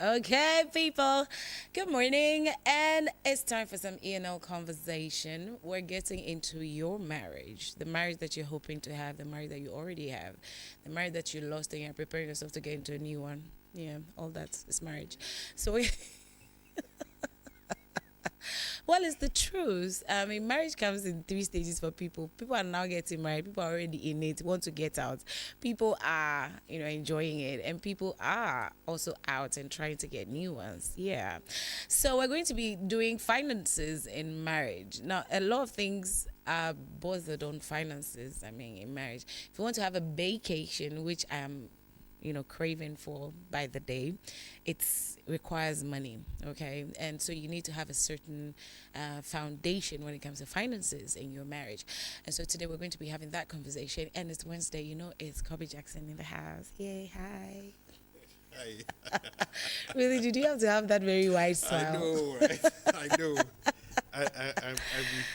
Okay, people. Good morning, and it's time for some E&L conversation. We're getting into your marriage, the marriage that you're hoping to have, the marriage that you already have, the marriage that you lost, and you're preparing yourself to get into a new one. Yeah, all that is marriage. So we. Well, it's the truth. I mean, marriage comes in three stages for people. People are now getting married. People are already in it, want to get out. People are, enjoying it. And people are also out and trying to get new ones. Yeah. So we're going to be doing finances in marriage. Now, a lot of things are bothered on finances, I mean, in marriage. If you want to have a vacation, which I am craving for by the day, it requires money. Okay, and so you need to have a certain foundation when it comes to finances in your marriage. And so today we're going to be having that conversation, and it's Wednesday. It's Kobe Jackson in the house. Yay! Hi. Hi. Really, did you have to have that very wide I smile? know, right? I know. I'm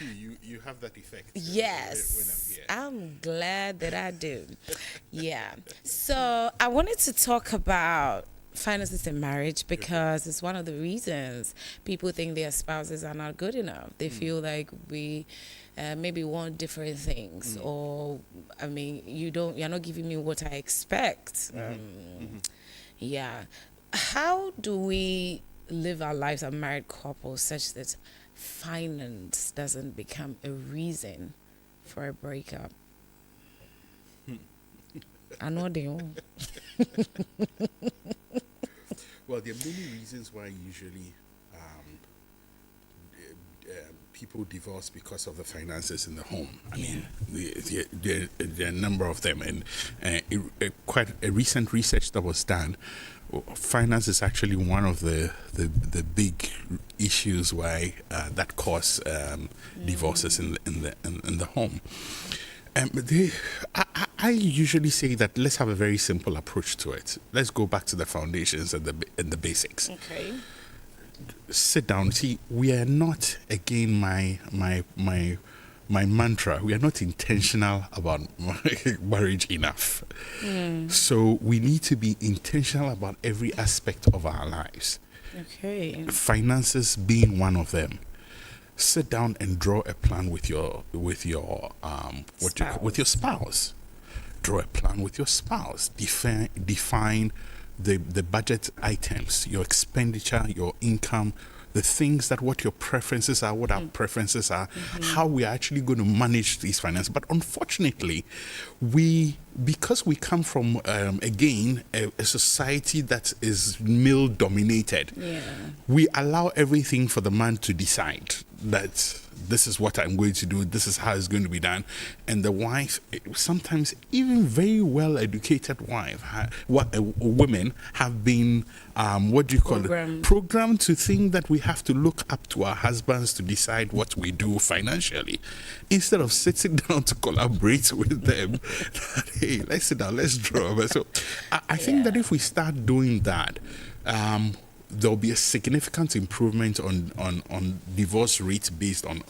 with you. You have that effect. Yes, When I'm here. I'm glad that I do. Yeah. So I wanted to talk about finances in marriage because it's one of the reasons people think their spouses are not good enough. They feel like we maybe want different things, or I mean, you're not giving me what I expect. Yeah. How do we live our lives as married couples such that finance doesn't become a reason for a breakup? I know they won't. Well, there are many reasons why usually people divorce because of the finances in the home. I mean, there are a number of them, and quite a recent research that was done. Finance is actually one of the big issues why that cause divorces in the home. I usually say that let's have a very simple approach to it. Let's go back to the foundations and the basics. Okay. Sit down. See, we are not, again, my mantra. We are not intentional about marriage enough. So we need to be intentional about every aspect of our lives. Okay. Finances being one of them. Sit down and draw a plan with your spouse. Draw a plan with your spouse. Define the budget items, your expenditure, your income, the things that what your preferences are, what our preferences are, how we are actually going to manage these finances. But unfortunately, because we come from a society that is male dominated, we allow everything for the man to decide that this is what I'm going to do, this is how it's going to be done. And the wife, sometimes even very well educated women have been programmed to think that we have to look up to our husbands to decide what we do financially, instead of sitting down to collaborate with them. Hey, let's sit down, let's draw. So I think that if we start doing that, there'll be a significant improvement on divorce rates based on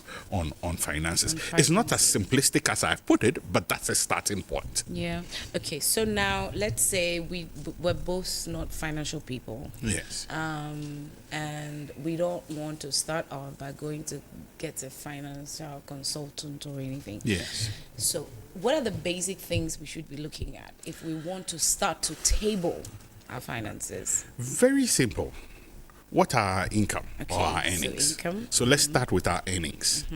finances. It's not as simplistic as I've put it, but that's a starting point. Yeah. Okay. So now let's say we're both not financial people. Yes. And we don't want to start off by going to get a financial consultant or anything. Yes. So what are the basic things we should be looking at if we want to start to table our finances? Very simple. What are our income Okay, or our so earnings? income. So let's start with our earnings.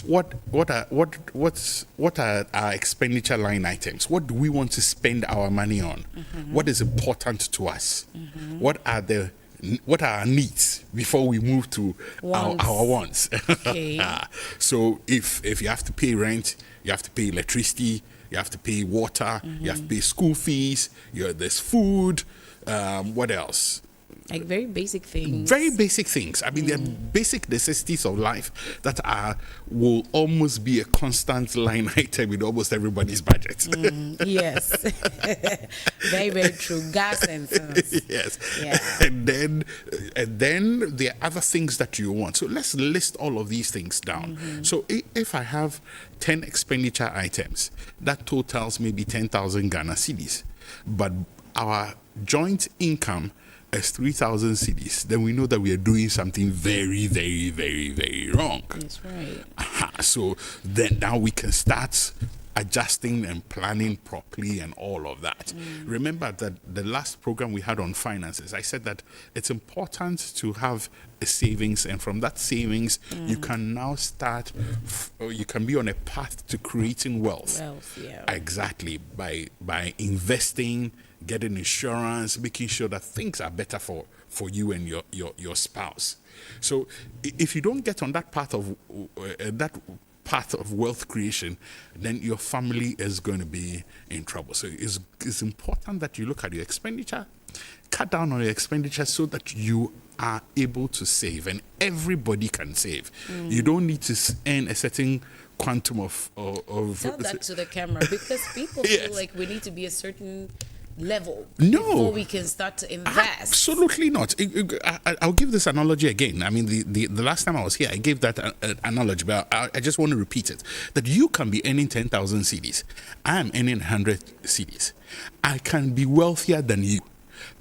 What are our expenditure line items? What do we want to spend our money on? What is important to us? What are our needs before we move to our wants? Okay. So if you have to pay rent, you have to pay electricity, you have to pay water, you have to pay school fees, there's food, what else? Like very basic things. Very basic things. I mean, they're basic necessities of life that will almost be a constant line item in almost everybody's budget. Yes. Very, very true. Gas and things. Yes. Yeah. And then there are other things that you want. So let's list all of these things down. So if I have 10 expenditure items, that totals maybe 10,000 Ghana cedis. But our joint income as 3,000 cedis, then we know that we are doing something very, very, very, very wrong. That's right. So then now we can start adjusting and planning properly and all of that. Remember that the last program we had on finances, I said that it's important to have a savings, and from that savings, you can now start, you can be on a path to creating wealth. Yeah. Exactly, by investing, getting insurance, making sure that things are better for you and your spouse. So if you don't get on that path of wealth creation, then your family is going to be in trouble. So it's important that you look at your expenditure, cut down on your expenditure so that you are able to save, and everybody can save. You don't need to earn a certain quantum of Tell that to the camera, because people feel like we need to be a certain level before we can start to invest. Absolutely not. I'll give this analogy again. I mean, the last time I was here, I gave that analogy, but I just want to repeat it. That you can be earning 10,000 cedis. I am earning 100 cedis. I can be wealthier than you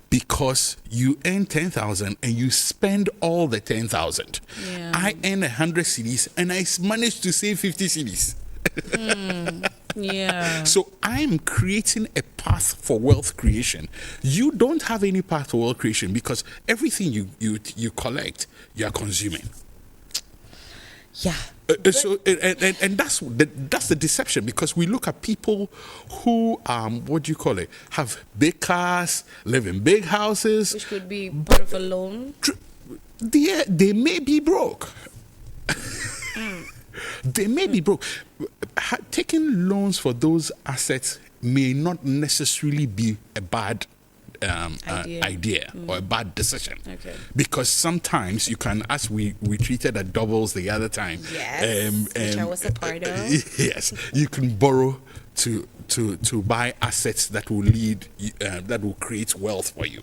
because you earn 10,000 and you spend all the 10,000. Yeah. I earn 100 cedis and I managed to save 50 cedis. Yeah. So I'm creating a path for wealth creation. You don't have any path for wealth creation because everything you collect, you are consuming. Yeah. So that's the deception, because we look at people who have big cars, live in big houses, Which could be part of a loan. They may be broke. They may be broke. Taking loans for those assets may not necessarily be a bad idea or a bad decision. Okay. Because sometimes you can, as we treated at doubles the other time. Yes, which I was a part of. Yes, you can borrow to buy assets that will that will create wealth for you.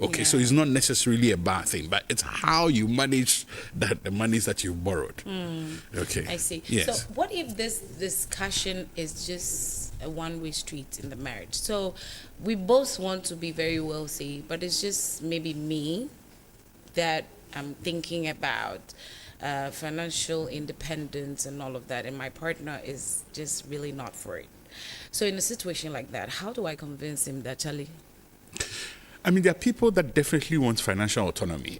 Okay, so it's not necessarily a bad thing, but it's how you manage the monies that you borrowed. Okay. I see. Yes. So what if this discussion is just a one-way street in the marriage? So we both want to be very wealthy, but it's just maybe me that I'm thinking about financial independence and all of that, and my partner is just really not for it. So in a situation like that, how do I convince him that, Charlie? I mean, there are people that definitely want financial autonomy.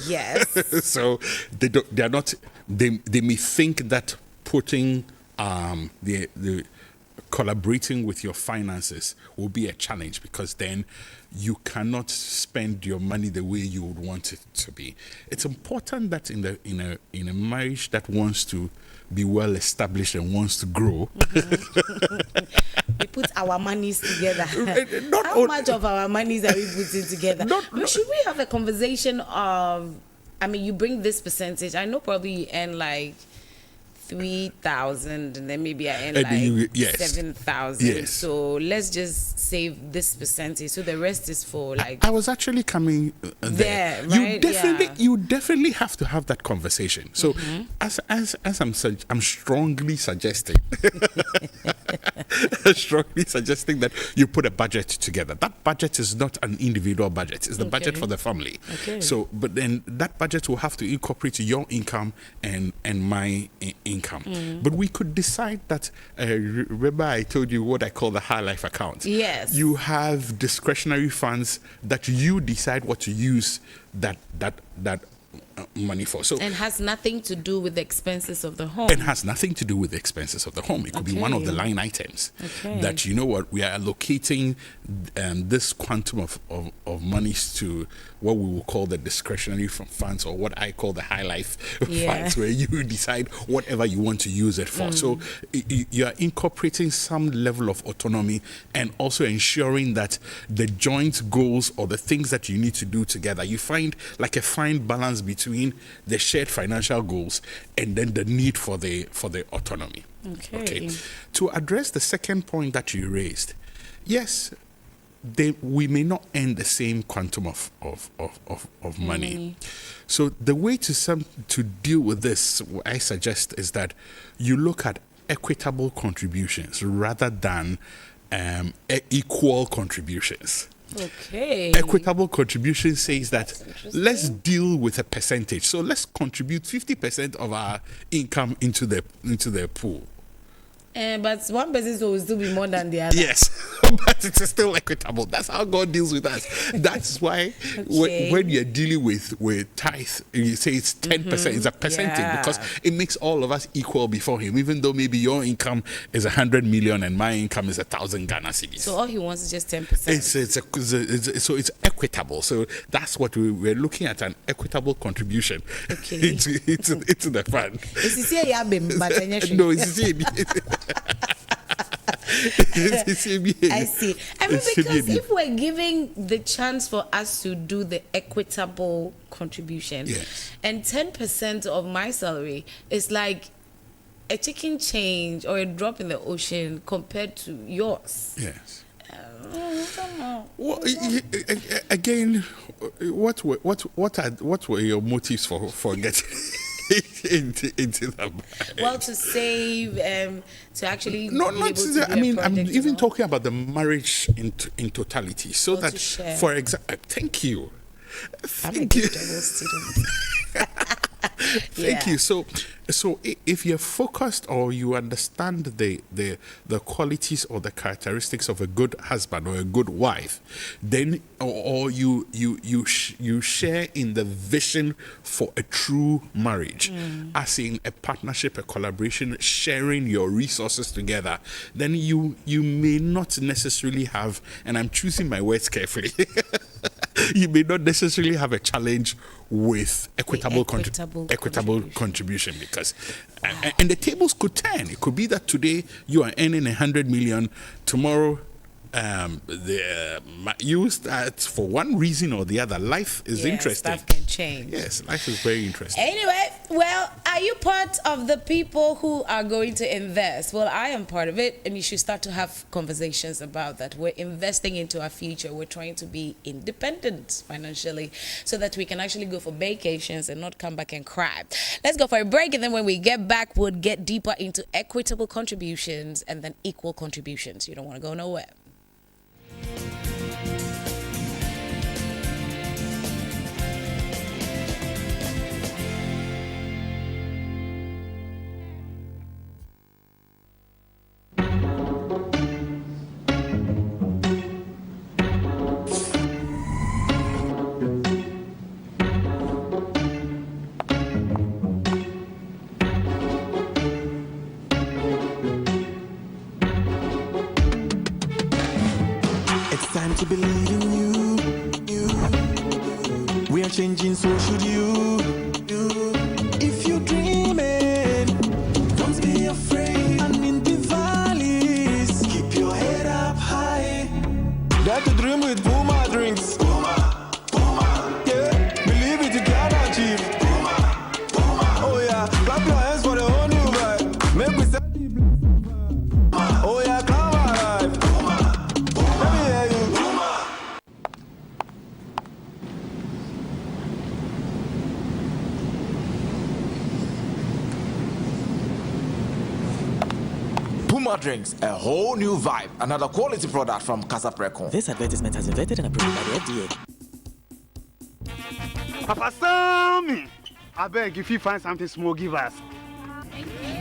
Yes. So they may think that putting the collaborating with your finances will be a challenge, because then you cannot spend your money the way you would want it to be. It's important that in a marriage that wants to be well established and wants to grow, we put our monies together. How much of our monies are we putting together? Should we have a conversation of, I mean, you bring this percentage. I know probably you earn like 3,000, and then maybe I earn like 7,000. Yes. So let's just save this percentage. So the rest is for like. I was actually coming there. Right? You definitely have to have that conversation. So as I'm strongly suggesting, that you put a budget together. That budget is not an individual budget; it's the budget for the family. Okay. So, but then that budget will have to incorporate your income and my income. But we could decide that. Remember, I told you what I call the high life account. Yes. You have discretionary funds that you decide what to use that money for. So and has nothing to do with the expenses of the home. It has nothing to do with the expenses of the home. It could be one of the line items that, you know what, we are allocating this quantum of monies to what we will call the discretionary funds, or what I call the high life funds, where you decide whatever you want to use it for. So you are incorporating some level of autonomy, and also ensuring that the joint goals or the things that you need to do together, you find like a fine balance between the shared financial goals and then the need for the autonomy. Okay. To address the second point that you raised, yes, we may not earn the same quantum of money. So the way to deal with this, what I suggest, is that you look at equitable contributions rather than equal contributions. Okay. Equitable contribution says that let's deal with a percentage. So let's contribute 50% of our income into the pool. But one person will still be more than the other. Yes, but it is still equitable. That's how God deals with us. That's why when you're dealing with tithe, you say it's 10%. It's a percentage because it makes all of us equal before Him. Even though maybe your income is 100 million and my income is 1,000 Ghana cedis. So all He wants is just 10%. So it's equitable. So that's what we're looking at, an equitable contribution into the fund. No, I see. I mean, because if we're giving the chance for us to do the equitable contribution, and 10% of my salary is like a chicken change or a drop in the ocean compared to yours. Yes. Well, again, what were your motives for getting into that? Well, to save, to actually. No, not to I mean, I'm even talking about the marriage in totality. So that, for example, thank you. I'm a good student. Thank you. So if you're focused or you understand the qualities or the characteristics of a good husband or a good wife, then or you share in the vision for a true marriage, as in a partnership, a collaboration, sharing your resources together, then you may not necessarily have, and I'm choosing my words carefully, you may not necessarily have a challenge with equitable contribution, because and the tables could turn. It could be that today you are earning 100 million, tomorrow you start, for one reason or the other, life is interesting. Stuff can change. Yes, life is very interesting. Anyway, well, are you part of the people who are going to invest? Well, I am part of it, and you should start to have conversations about that. We're investing into our future. We're trying to be independent financially so that we can actually go for vacations and not come back and cry. Let's go for a break, and then when we get back, we'll get deeper into equitable contributions and then equal contributions. You don't want to go nowhere. Time to believe in you. We are changing, so should you. If you dream it, don't be afraid. And in the valleys, keep your head up high. Dare to dream with Puma drinks. Puma. Yeah, believe it, you can achieve. Puma. Oh yeah, clap your hands for the whole new vibe. Make we set the bliss. Oh yeah, come alive. Let me hear you. Puma Drinks, a whole new vibe. Another quality product from Casa Precon. This advertisement has been vetted and approved by the FDA. Papa Sammy, I beg if you find something small, give us.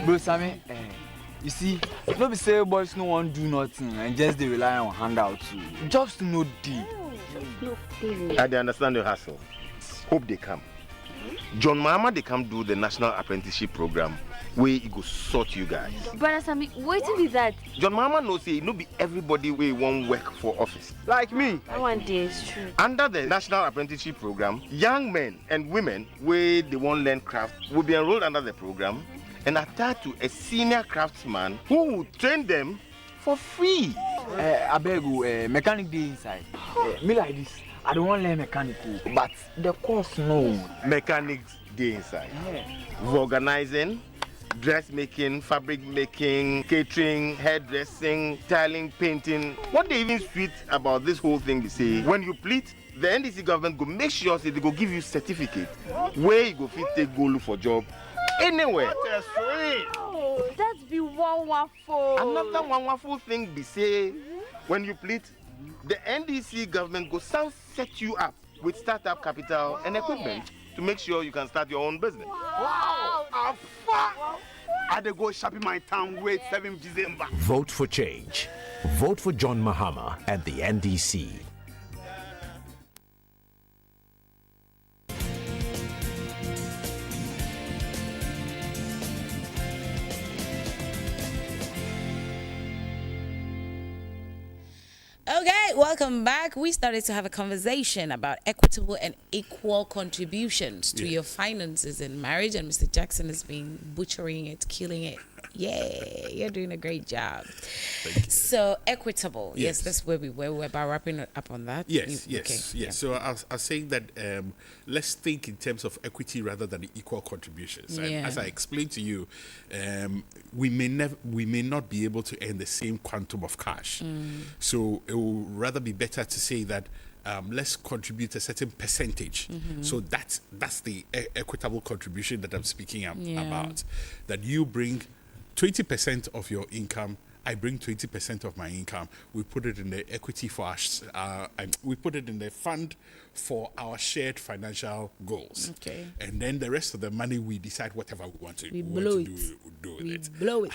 Bro Sammy, you see, no be say boys no want do nothing and just they rely on handouts. Jobs to no deep. I understand the hustle. Hope they come. John Mama, they come do the National Apprenticeship Program where it go sort you guys. Brother Sammy, waiting with that. John Mama knows say no be everybody we won't work for office. Like me. That one day is true. Under the National Apprenticeship Program, young men and women where they won't learn craft will be enrolled under the program and attached to a senior craftsman who will train them for free. I beg you, mechanic day inside. Me like this. I don't want to learn mechanical, but the course no. Mechanics day inside. Yeah. Organizing, dressmaking, fabric making, catering, hairdressing, tiling, painting. What they even sweet about this whole thing is say when you plead, the NDC government go make sure say they go give you certificate where you go fit take go look for job anywhere. Oh, that's be one wonderful. Another wonderful thing be say when you plead, the NDC government go set you up with startup capital and equipment to make sure you can start your own business. Wow! I dey go shopping my town wait 7 December. Vote for change. Vote for John Mahama and the NDC. Okay, welcome back. We started to have a conversation about equitable and equal contributions to your finances in marriage, and Mr. Jackson has been butchering it, killing it. Yeah, you're doing a great job. So equitable, yes, that's where we were. We're about wrapping up on that. Yes. Yeah. So I was saying that let's think in terms of equity rather than equal contributions. And as I explained to you, we may not be able to earn the same quantum of cash. So it will rather be better to say that let's contribute a certain percentage. So that's the equitable contribution that I'm speaking about. That you bring 20% of your income, I bring 20% of my income. We put it in the equity for us. We put it in the fund for our shared financial goals. Okay. And then the rest of the money, we decide whatever we want to do with it. Blow it.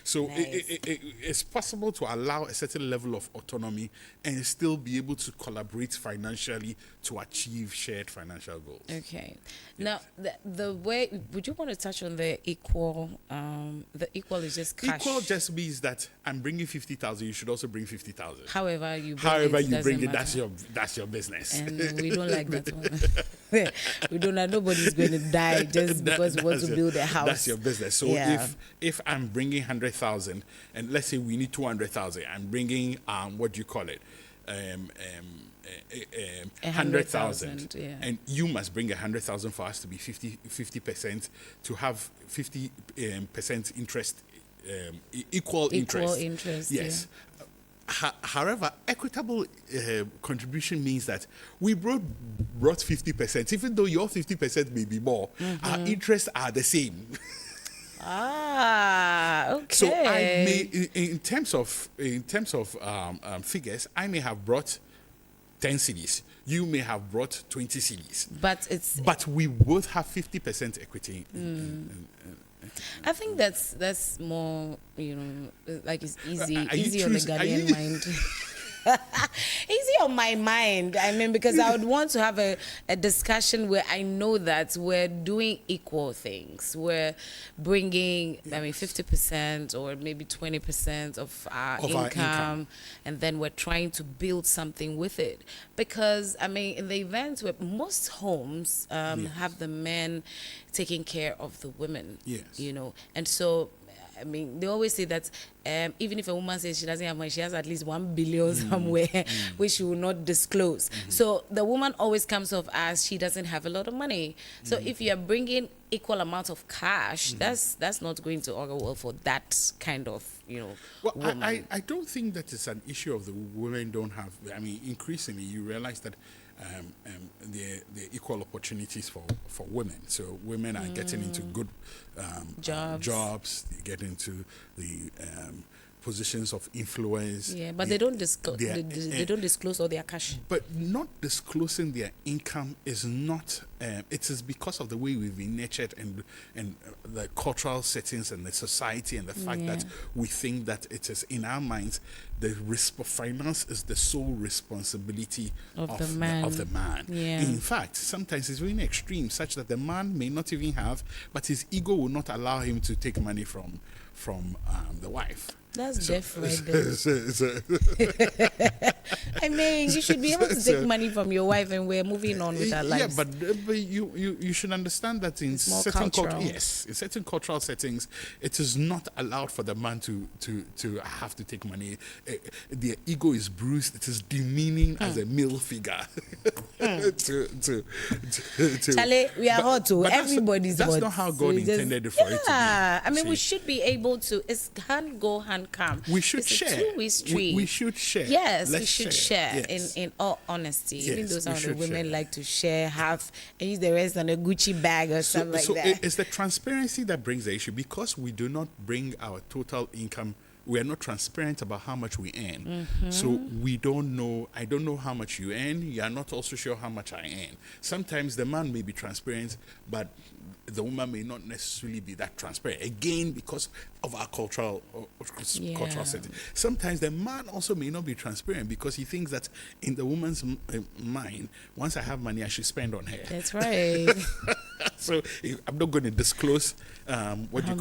So it's possible to allow a certain level of autonomy and still be able to collaborate financially to achieve shared financial goals. Okay. Now, the way, would you want to touch on the equal? The equal is just cash. Equal just means that I'm bringing 50,000. You should also bring 50,000. However you bring it, that's your business. And we don't like that one. We don't like nobody's going to die just because we want to build a house. That's your business. So if I'm bringing 100,000, and let's say we need 200,000, I'm bringing what do you call it? 100,000, and you must bring 100,000 for us to be 50% to have 50% interest, equal interest. Yes. However, equitable contribution means that we brought 50%, even though your 50% may be more, our interests are the same. Okay. So I may, in terms of figures, I may have brought 10 cedis. You may have brought 20 cedis. But we both have 50% equity. I think that's more, like it's easy on the Ghanaian mind. Easy on my mind. I mean, because I would want to have a discussion where I know that we're doing equal things. We're bringing, 50% or maybe 20% of our income, and then we're trying to build something with it. Because, in the event where most homes have the men taking care of the women, and so, they always say that even if a woman says she doesn't have money, she has at least 1 billion somewhere, which she will not disclose. So the woman always comes off as she doesn't have a lot of money. So if you are bringing equal amount of cash, that's not going to augur well for that kind of, woman. I don't think that it's an issue of the women don't have. Increasingly you realize that the equal opportunities for women. So women are getting into good jobs. They get into the positions of influence. Yeah, but they don't disclose. They don't disclose all their cash. But not disclosing their income is not. It is because of the way we've been nurtured and the cultural settings and the society and the fact that we think that it is in our minds the finance is the sole responsibility of the man. Yeah. In fact, sometimes it's really extreme, such that the man may not even have, but his ego will not allow him to take money from the wife. That's Jeff right there. You should be able to take money from your wife, and we're moving on with our lives. Yeah, but you should understand that in certain cultural settings, it is not allowed for the man to have to take money. Their ego is bruised. It is demeaning as a male figure. Charlie, we are hot too. Everybody's hot. That's not how God intended it for it to be. We should be able to. It's hand go, hand come. We should share. It's a two-way street. We should share. Yes, we should share. In all honesty. Even though some of the women like to share half and use the rest on a Gucci bag or something like that. It's the transparency that brings the issue, because we do not bring our total income we are not transparent about how much we earn. So we don't know, I don't know how much you earn. You are not also sure how much I earn. Sometimes the man may be transparent, but the woman may not necessarily be that transparent. Again, because of our cultural setting. Sometimes the man also may not be transparent because he thinks that in the woman's mind, once I have money, I should spend on her. That's right. So I'm not going to disclose how much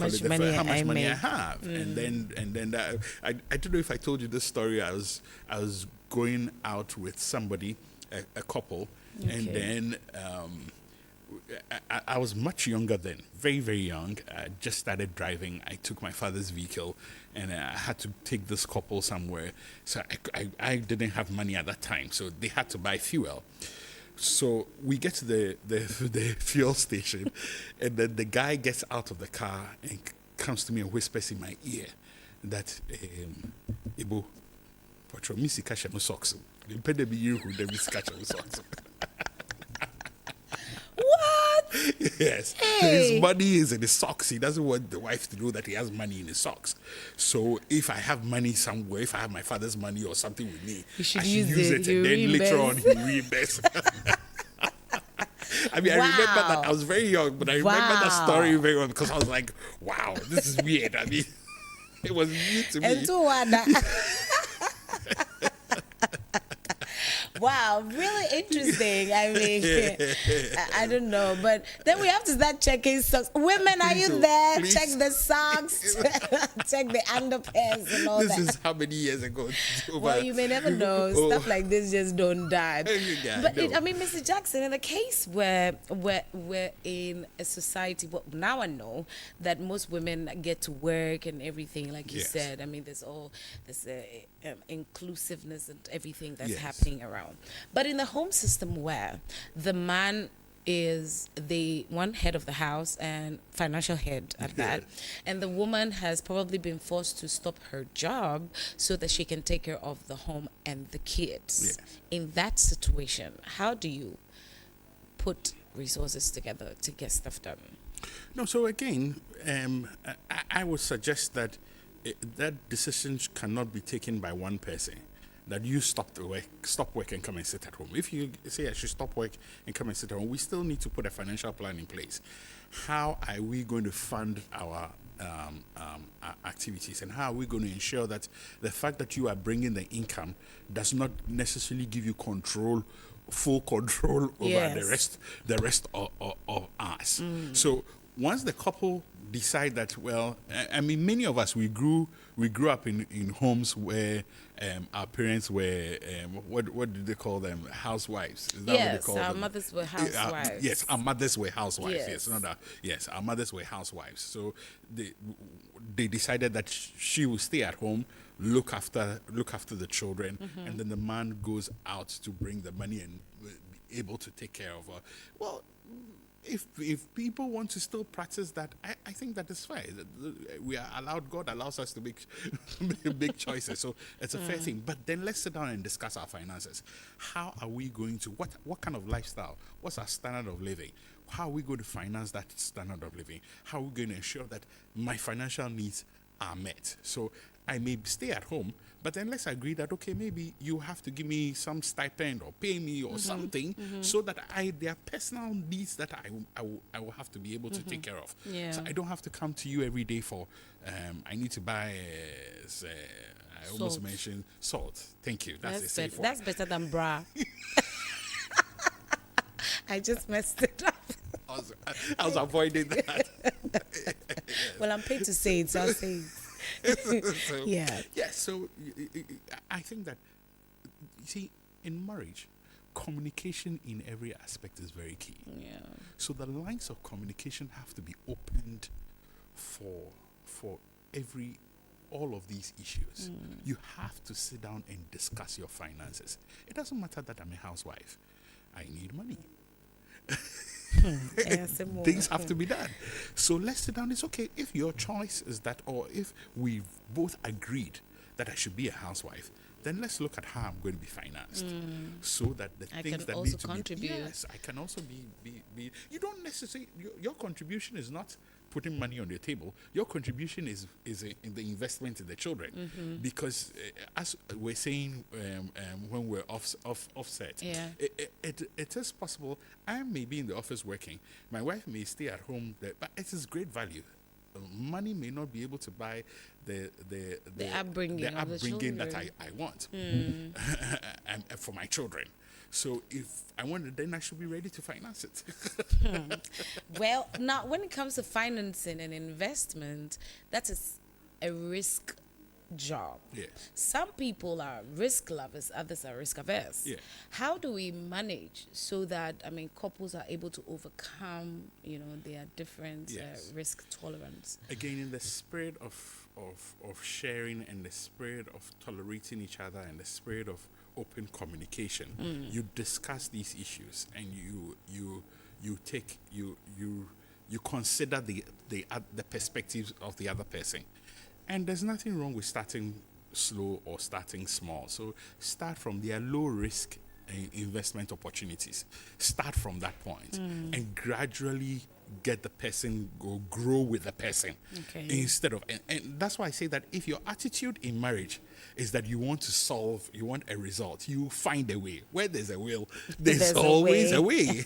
money I have, and then I don't know if I told you this story. I was going out with somebody, a couple, and then I was much younger then, very, very young. I just started driving. I took my father's vehicle, and I had to take this couple somewhere. So I didn't have money at that time, so they had to buy fuel. So we get to the fuel station, and then the guy gets out of the car and comes to me and whispers in my ear that Ibo, Patro Missy Kasha socks. The pede be you who the Miss Kasha socks. What? Yes. Hey. His money is in his socks. He doesn't want the wife to know that he has money in his socks. So if I have money somewhere, if I have my father's money or something with me, You should I should use use it. and then later on he reimburse. I mean, I remember that I was very young, but I remember that story very well because I was like, wow, this is weird. I mean, it was new to me. Wow, really interesting. I mean, I don't know, but then we have to start checking socks. Women, are you there? Please. Check the socks, check the underpants and all This that. is how many years ago? Well, you may never know. Stuff like this just don't die. Yeah, But no. I mean, Mr. Jackson, in a case where we're in a society, well, now I know that most women get to work and everything, like you Yes. said. I mean, there's inclusiveness and everything that's Yes. happening around. But in the home system where the man is the one head of the house and financial head at that, and the woman has probably been forced to stop her job so that she can take care of the home and the kids. Yes. In that situation, how do you put resources together to get stuff done? No, so again, I would suggest that that decision cannot be taken by one person. That you stop work and come and sit at home. If you say I should stop work and come and sit at home, we still need to put a financial plan in place. How are we going to fund our activities, and how are we going to ensure that the fact that you are bringing the income does not necessarily give you full control over the rest of us. So once the couple decide that, well, I mean, many of us we grew up in homes where our parents were what did they call them? Housewives. Is that what they call them? Mothers were housewives. Yes, our mothers were housewives. Yes. Yes, our mothers were housewives. So they decided that she will stay at home, look after the children, and then the man goes out to bring the money and be able to take care of her. Well, if people want to still practice that, I think that is fair. We are allowed. God allows us to make big choices, so it's a fair thing. But then let's sit down and discuss our finances. How are we going to what kind of lifestyle? What's our standard of living? How are we going to finance that standard of living? How are we going to ensure that my financial needs are met? So I may stay at home, but then let's agree that, okay, maybe you have to give me some stipend or pay me or something, so that there are personal needs that I will have to be able to take care of. Yeah. So I don't have to come to you every day for, I need to buy, I almost mentioned salt. Thank you. That's a safe one. That's better than bra. I just messed it up. I was avoiding that. Well, I'm paid to say it, so I'll say it. So I think that, you see, in marriage, communication in every aspect is very key. Yeah. So the lines of communication have to be opened for all of these issues. You have to sit down and discuss your finances. It doesn't matter that I'm a housewife. I need money. Things have to be done. So let's sit down. It's okay if your choice is that, or if we've both agreed that I should be a housewife, then let's look at how I'm going to be financed, so that the I things can that also need to contribute. be, yes, I can also be. You don't necessarily, your contribution is not putting money on the table. Your contribution is in the investment in the children, because as we're saying when we're offset, it is possible I may be in the office working, my wife may stay at home, but it is great value. Money may not be able to buy the upbringing of the upbringing that children. I want and for my children. So if I want it, then I should be ready to finance it. Well, now when it comes to financing and investment, that is a risk job. Yes. Some people are risk lovers, others are risk averse. Yeah. How do we manage so that, I mean, couples are able to overcome, their different Yes. risk tolerance? Again, in the spirit of sharing and the spirit of tolerating each other and the spirit of open communication, you discuss these issues and you consider the perspectives of the other person. And there's nothing wrong with starting slow or starting small. So start from their low risk investment opportunities. Start from that point and gradually get the person, grow with the person. Okay. Instead of, and that's why I say that if your attitude in marriage is that you want to solve, you want a result, you find a way. Where there's a will, there's always a way.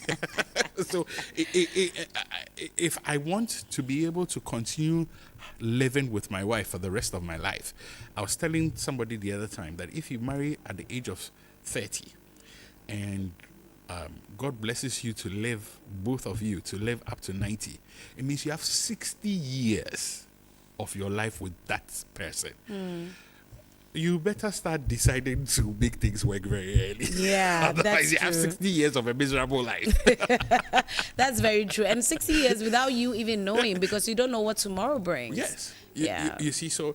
So if I want to be able to continue living with my wife for the rest of my life, I was telling somebody the other time that if you marry at the age of 30 and God blesses you to live, both of you, to live up to 90, it means you have 60 years of your life with that person. You better start deciding to make things work very early. Yeah, Otherwise, that's you have true. 60 years of a miserable life. That's very true. And 60 years without you even knowing, because you don't know what tomorrow brings. Yes. Yeah. You see, so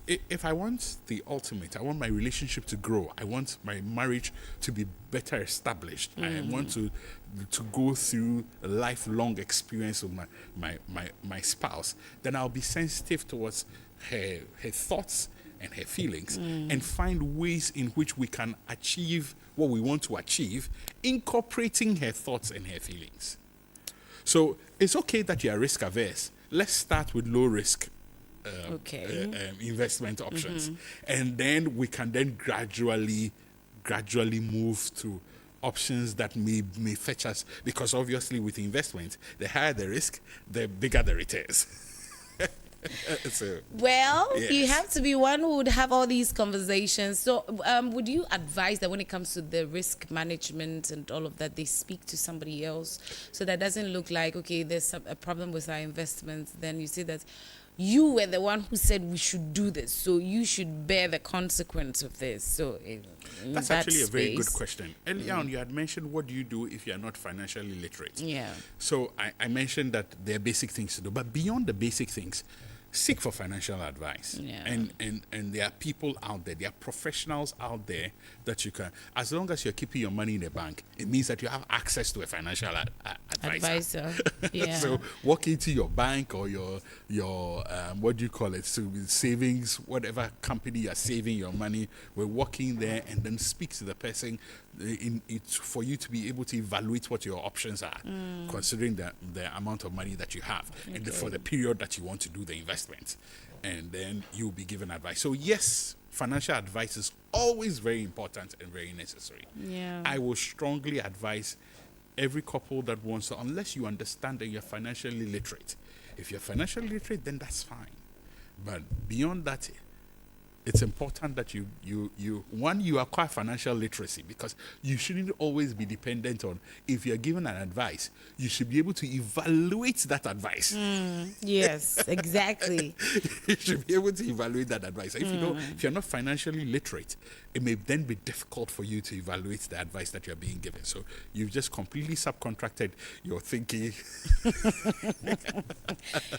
if I want the ultimate, I want my relationship to grow. I want my marriage to be better established. I want to go through a lifelong experience with my spouse. Then I'll be sensitive towards her thoughts and her feelings, and find ways in which we can achieve what we want to achieve, incorporating her thoughts and her feelings. So it's okay that you are risk averse. Let's start with low risk investment options, and then we can then gradually move to options that may fetch us, because obviously with investment, the higher the risk, the bigger the returns. So, Well, yes. you have to be one who would have all these conversations. So, would you advise that when it comes to the risk management and all of that, they speak to somebody else, so that doesn't look like, okay, there's a problem with our investments, then you say that you were the one who said we should do this, so you should bear the consequence of this. So that's actually a very good question. Earlier on, you had mentioned, what do you do if you are not financially literate? Yeah. So I mentioned that there are basic things to do, but beyond the basic things, seek for financial advice. Yeah. And there are people out there, there are professionals out there that you can, as long as you're keeping your money in the bank, it means that you have access to a financial advisor. Yeah. So walk into your bank or your what do you call it, so savings, whatever company you're saving your money, we're walking there and then speak to the person for you to be able to evaluate what your options are, considering the amount of money that you have and for the period that you want to do the investment, and then you'll be given advice. So yes, financial advice is always very important and very necessary. Yeah. I will strongly advise every couple that wants to, unless you understand that you're financially literate. If you're financially literate, then that's fine. But beyond that, it's important that you acquire financial literacy, because you shouldn't always be dependent on, if you're given an advice, you should be able to evaluate that advice. Yes, exactly. You should be able to evaluate that advice. If you're not financially literate, it may then be difficult for you to evaluate the advice that you're being given. So you've just completely subcontracted your thinking.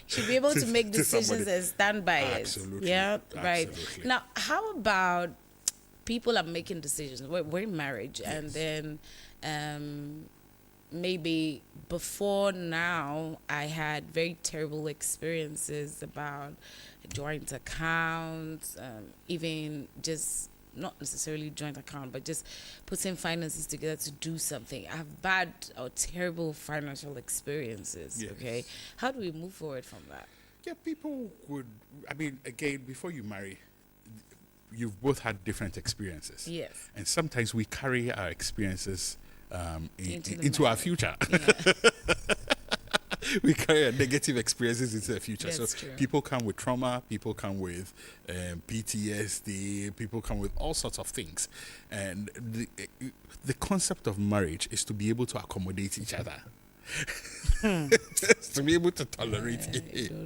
Should be able to make to decisions somebody. and stand by it. Absolutely. Yeah, right. Absolutely. Now, how about people are making decisions? We're in marriage, and then maybe before now, I had very terrible experiences about joint accounts, even just not necessarily joint account, but just putting finances together to do something. I have bad or terrible financial experiences. Yes. Okay, how do we move forward from that? Yeah, people would. I mean, again, before you marry, you've both had different experiences. Yes. And sometimes we carry our experiences Into into our future. Yeah. We carry our negative experiences into the future. That's So true. people come with trauma, people come with PTSD, people come with all sorts of things. And the concept of marriage is to be able to accommodate each other. To be able to tolerate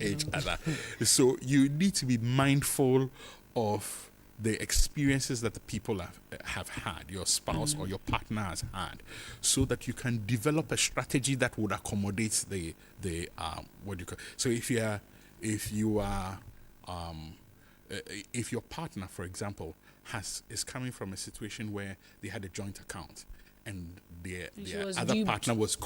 each other. So you need to be mindful of the experiences that the people have had, your spouse or your partner has had, so that you can develop a strategy that would accommodate the what you call. So if your partner, for example, is coming from a situation where they had a joint account and their other duped. partner was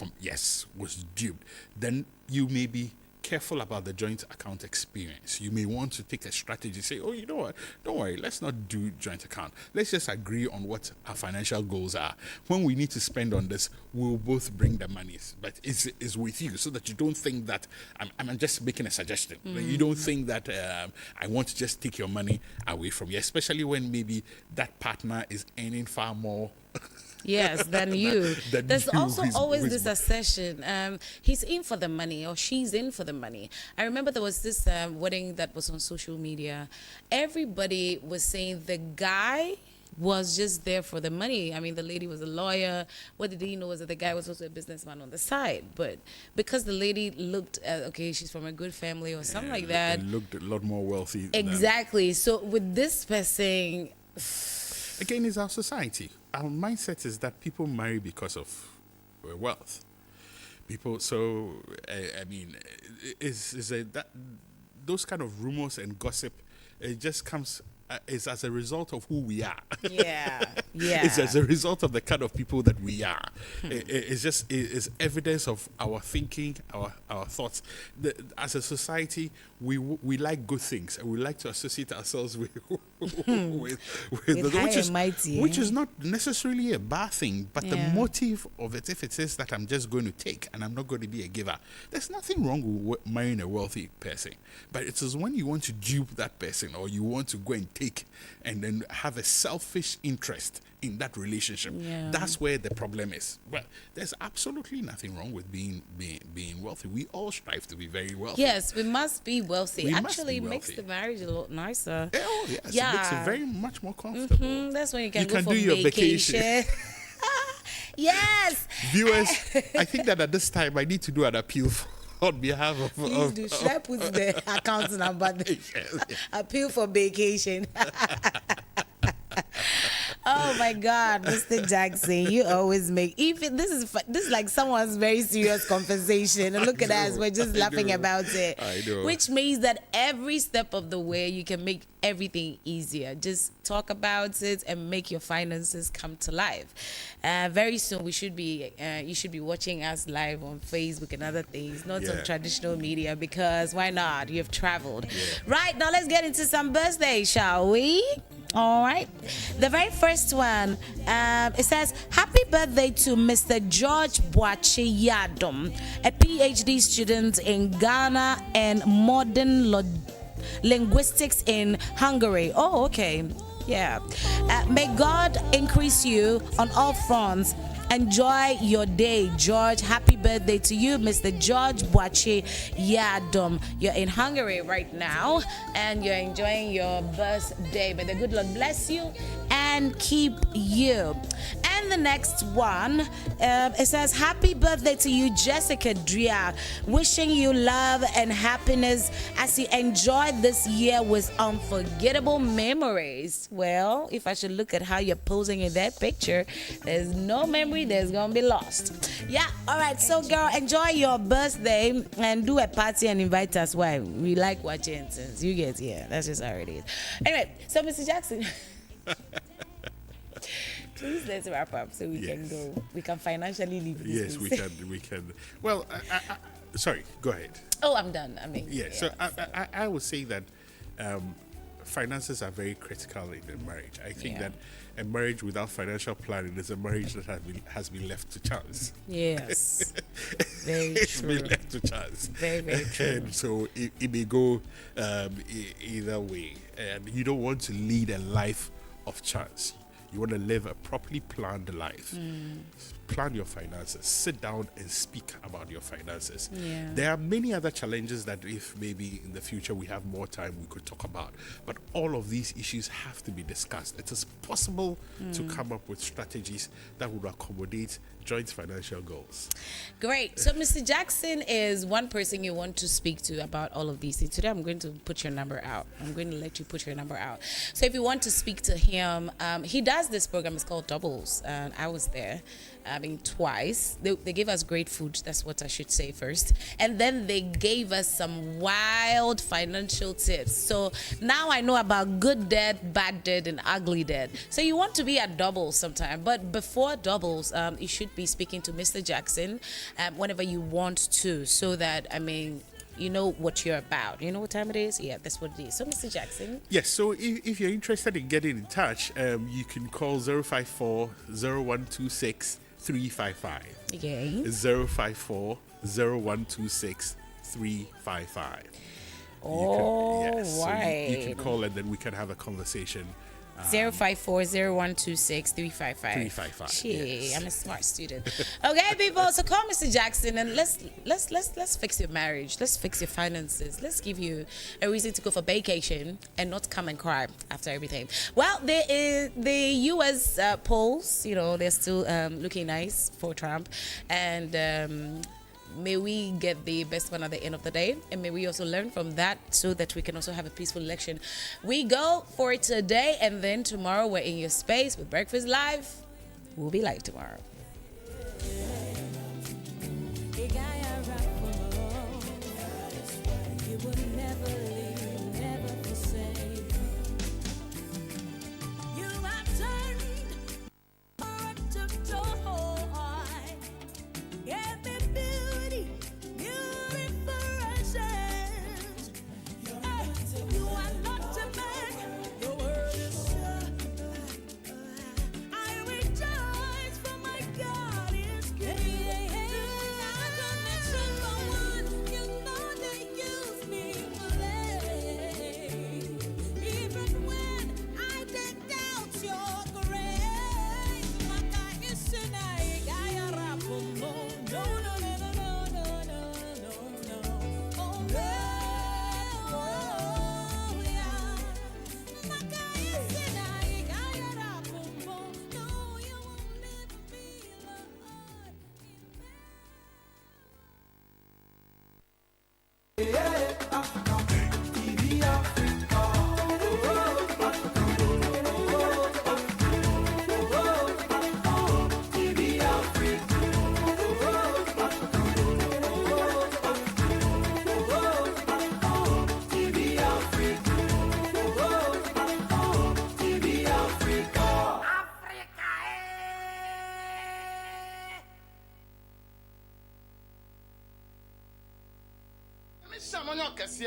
duped, then you may be careful about the joint account experience. You may want to take a strategy, say, oh, you know what, don't worry, let's not do joint account. Let's just agree on what our financial goals are. When we need to spend on this, we'll both bring the monies, but it's with you, so that you don't think that, I'm just making a suggestion. You don't think that I want to just take your money away from you, especially when maybe that partner is earning far more Yes, than you. There's you, also always his this assertion. He's in for the money, or she's in for the money. I remember there was this wedding that was on social media. Everybody was saying the guy was just there for the money. I mean, the lady was a lawyer. What did he know was that the guy was also a businessman on the side. But because the lady looked, okay, she's from a good family or something like that. And looked a lot more wealthy. Exactly. So with this person, again, it's our society. Our mindset is that people marry because of wealth. People, so I mean, those kind of rumors and gossip, it just comes. Is as a result of who we are. Yeah. It's as a result of the kind of people that we are. It's evidence of our thinking, our thoughts. As a society, we like good things, and we like to associate ourselves with high and mighty, which is not necessarily a bad thing. But the motive of it, if it says that I'm just going to take and I'm not going to be a giver, there's nothing wrong with marrying a wealthy person. But it is when you want to dupe that person, or you want to go and take and then have a selfish interest in that relationship. That's where the problem is. Well, there's absolutely nothing wrong with being wealthy. We all strive to be very wealthy. Yes, we must be wealthy. We must Actually, be it makes wealthy. the marriage a lot nicer. Oh, yes. Yeah. It makes it very much more comfortable. That's when you can You go can for do your vacation. Yes. Viewers, I think that at this time I need to do an appeal on behalf of. Please do. Should I put the account number there? Yes. Appeal for vacation. Oh my God, Mr. Jackson, you always make this is like someone's very serious conversation. And look at us, we're just laughing about it. I know. Which means that every step of the way you can make everything easier. Just talk about it and make your finances come to life. Very soon you should be watching us live on Facebook and other things, not on traditional media, because why not? You've traveled. Right, now let's get into some birthdays, shall we? All right. The very first one, it says, happy birthday to Mr. George Boache Yadom, a PhD student in Ghana and modern linguistics in Hungary. Oh, okay. Yeah. May God increase you on all fronts. Enjoy your day, George. Happy birthday to you, Mr. George Boache Yadom. You're in Hungary right now, and you're enjoying your birthday. May the good Lord bless you and keep you. And the next one, it says, happy birthday to you, Jessica Drea. Wishing you love and happiness as you enjoy this year with unforgettable memories. Well, if I should look at how you're posing in that picture, there's no memory that's gonna be lost. Yeah, all right. So, girl, enjoy your birthday and do a party and invite us. Why? We like watching since you get here. That's just how it is. Anyway, so Mr. Jackson. Please let's wrap up so we can go. We can financially leave this. Yes, we can. Well, sorry, go ahead. Oh, I'm done. I mean, So I would say that finances are very critical in a marriage. I think that a marriage without financial planning is a marriage that has been left to chance. Yes. Very It's true. been left to chance. Very, very true. And so it may go either way. And you don't want to lead a life of chance. You want to live a properly planned life. Plan your finances. Sit down and speak about your finances. Yeah. There are many other challenges that if maybe in the future we have more time, we could talk about. But all of these issues have to be discussed. It is possible to come up with strategies that would accommodate joint financial goals. Great. So Mr. Jackson is one person you want to speak to about all of these things. Today I'm going to put your number out. I'm going to let you put your number out. So if you want to speak to him, he does this program. It's called Doubles. And I was there. Twice. They gave us great food. That's what I should say first. And then they gave us some wild financial tips. So now I know about good debt, bad debt, and ugly debt. So you want to be at Doubles sometime. But before Doubles, you should be speaking to Mr. Jackson whenever you want to, so that, you know what you're about. You know what time it is? Yeah, that's what it is. So, Mr. Jackson. Yes, so if you're interested in getting in touch, you can call 054 0126 355. Okay. 054 0126 355. Right. So you can call and then we can have a conversation. 054-0126-355. 355. Gee, Yes. I'm a smart student. Okay, people. So call Mr. Jackson and let's fix your marriage. Let's fix your finances. Let's give you a reason to go for vacation and not come and cry after everything. Well, the U.S. polls. They're still looking nice for Trump, and may we get the best one at the end of the day, and may we also learn from that so that we can also have a peaceful election. We go for it today, and then tomorrow we're in your space with Breakfast Live. We'll be live tomorrow.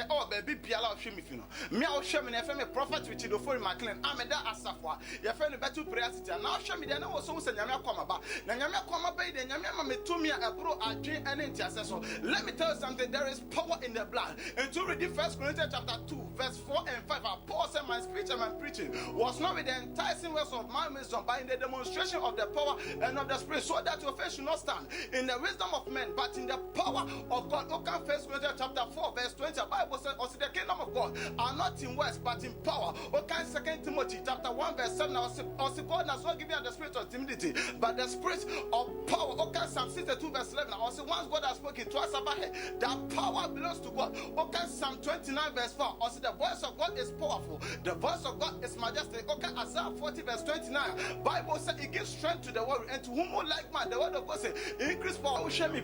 Oh, baby, Bia Dela, show me if you know. Me, I'll show me if I'm a prophet with you for my clan. I'm a da asafwa. Your friend better prayer city. Now show me the no so say Nyame come about. Na Nyame come about the Nyame me to me a bro adwin and intercessor. Let me tell you something. There is power in the blood. And to read the 1 Corinthians chapter 2, verse 4 and 5. Paul said, my speech and my preaching was not with the enticing words of my wisdom, but in the demonstration of the power and of the Spirit, so that your faith should not stand in the wisdom of men, but in the power of God. Okay, 1 Corinthians chapter 4, verse 20. The Bible says, also the kingdom of God are not in words, but in power. Okay, 2 Timothy chapter 1, verse 7. Also God has not given us the spirit of timidity, but the spirit of power. Okay, Psalm 62, verse 11. Also, once God has spoken twice about it, that power belongs to God. Okay, Psalm 29, verse 4. Also, the voice of God is powerful. The voice of God is majestic. Okay, Isaiah 40, verse 29. Bible says it gives strength to the world, and to whom will like man, the word of God says, increase power. Show me